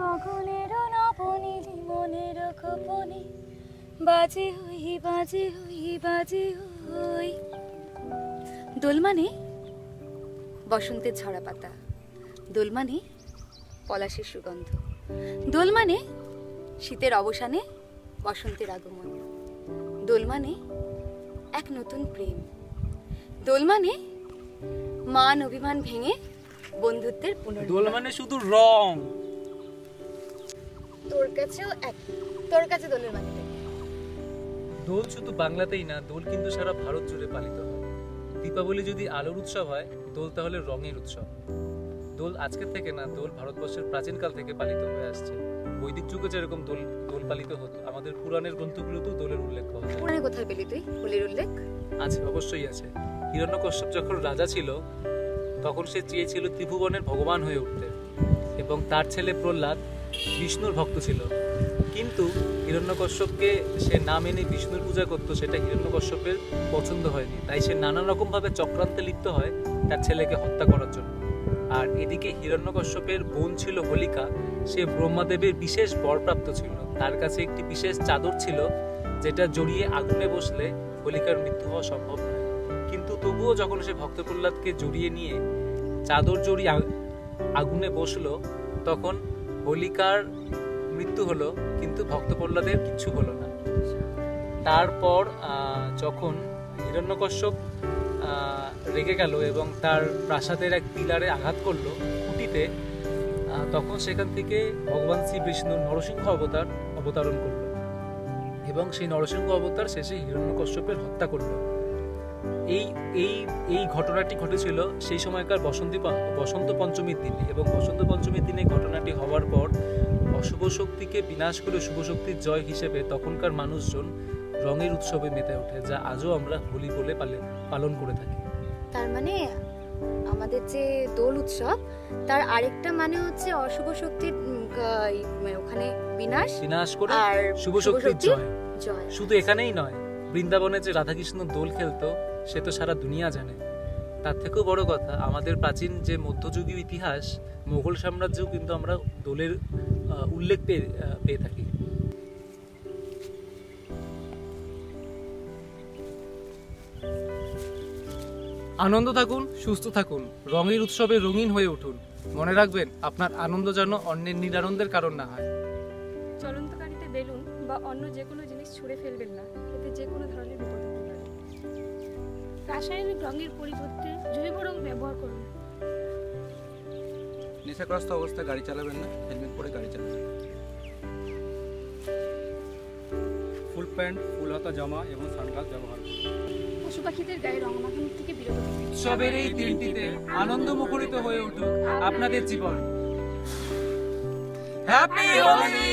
গগনের নবনীল মনের গোপনে বাজে হই বাজে হই বাজে হই। দোল মানে বসন্তের ঝরা পাতা, দোল মানে পলাশের সুগন্ধ, দোল মানে শীতের অবসানে বসন্তের আগমন, দোল মানে এক নতুন প্রেম, দোল মানে মান অভিমান ভেঙে বন্ধুত্বের পুনর্মিলন। দোল মানে শুধু রং। তোর কাছেও এক, তোর কাছে দোলের মানে কি? দোল শুধু বাংলাতেই না, দোল কিন্তু সারা ভারত জুড়ে পালিত হয়। দীপাবলি যদি আলোর উৎসব হয়, দোল তাহলে রঙের উৎসব। দোল আজকের থেকে না, দোল ভারতবর্ষের প্রাচীনকাল থেকে পালিত হয়ে আসছে। বৈদিক যুগে যেরকম দোল পালিত হতো, আমাদের পুরাণের গ্রন্থগুলোতেও দোলের উল্লেখ পাওয়া যায়। পুরাণে কোথায় পেলি তুই হোলির উল্লেখ? আছে, অবশ্যই আছে। হিরণ্যকশ্যপ যখন রাজা ছিল, তখন সে চেয়েছিল ত্রিভুবনের ভগবান হয়ে উঠতে, এবং তার ছেলে প্রহ্লাদ বিষ্ণুর ভক্ত ছিল। কিন্তু হিরণ্যকশ্যপকে সে না মেনে বিষ্ণুর পূজা করতো, সেটা হিরণ্যকশ্যপের পছন্দ হয়নি। তাই সে নানা রকম ভাবে চক্রান্তে লিপ্ত হয় তার ছেলেকে হত্যা করার জন্য। আর এদিকে হিরণ্যকশ্যপের বোন ছিল হোলিকা, সে ব্রহ্মাদেবের বিশেষ বরপ্রাপ্ত ছিল। তার কাছে একটি বিশেষ চাদর ছিল, যেটা জড়িয়ে আগুনে বসলে হোলিকার মৃত্যু হওয়া সম্ভব নয়। কিন্তু তবুও যখন সে ভক্ত প্রহ্লাদকে জড়িয়ে নিয়ে চাদর জড়িয়ে আগুনে বসলো, তখন হোলিকার মৃত্যু হলো, কিন্তু ভক্ত প্রহ্লাদের কিচ্ছু হলো না। তারপর যখন হিরণ্যকশ্যপ রেগে গেল এবং তার প্রাসাদের এক পিলারে আঘাত করলো খুঁটিতে, তখন সেখান থেকে ভগবান শ্রী বিষ্ণুর নরসিংহ অবতারণ করলো, এবং সেই নরসিংহ অবতার শেষে হিরণ্যকশ্যপের হত্যা করলো। এই ঘটনাটি ঘটেছিল সেই সময়কার বসন্ত পঞ্চমীর দিনে, এবং বসন্ত পঞ্চমীর দিনে ঘটনাটি হওয়ার পর অশুভ শক্তিকে বিনাশ করে শুভ শক্তির জয় হিসেবে তখনকার মানুষজন রঙের উৎসবে মেতে ওঠে, যা আজও আমরা হোলি বলে পালন করে থাকি। তার মানে আমাদের যে দোল উৎসব, তার আরেকটা মানে হচ্ছে অশুভ শক্তির ওখানে বিনাশ করে আর শুভ শক্তির জয়। শুধু এখানেই নয়, বৃন্দাবনে যে রাধাকৃষ্ণ দোল খেলতো, সে তো সারা দুনিয়া জানে। তার থেকেও বড় কথা, আমাদের প্রাচীন যে মধ্যযুগীয় ইতিহাস, মোগল সাম্রাজ্যেও কিন্তু আমরা দোলের উল্লেখ পেয়ে থাকি। আনন্দ থাকুন, সুস্থ থাকুন, রঙের উৎসবে রঙিন হয়ে উঠুন। মনে রাখবেন, আপনার আনন্দ যেন অন্যের নিরানন্দের কারণ না হয়। চলন্ত গাড়িতে বেলুন বা অন্য যে কোনো জিনিস ছুঁড়ে ফেলবেন না, এতে যে কোনো ধরনের বিপদ হতে পারে। রাসায়নিক রঙের পরিবর্তে জৈব রং ব্যবহার করুন। নেশাগ্রস্ত অবস্থায় গাড়ি চালাবেন না, হেলমেট পরে গাড়ি চালাবেন। ফুল প্যান্ট, ফুল হাতা জামা এবং সানগ্লাস ব্যবহার করুন। পশু পাখিদের গায়ে রং মাখানো থেকে বিরত থাকুন। উৎসবের এই দিনটিতে আনন্দ মুখরিত হয়ে উঠুক আপনাদের জীবন। হ্যাপি হোলি!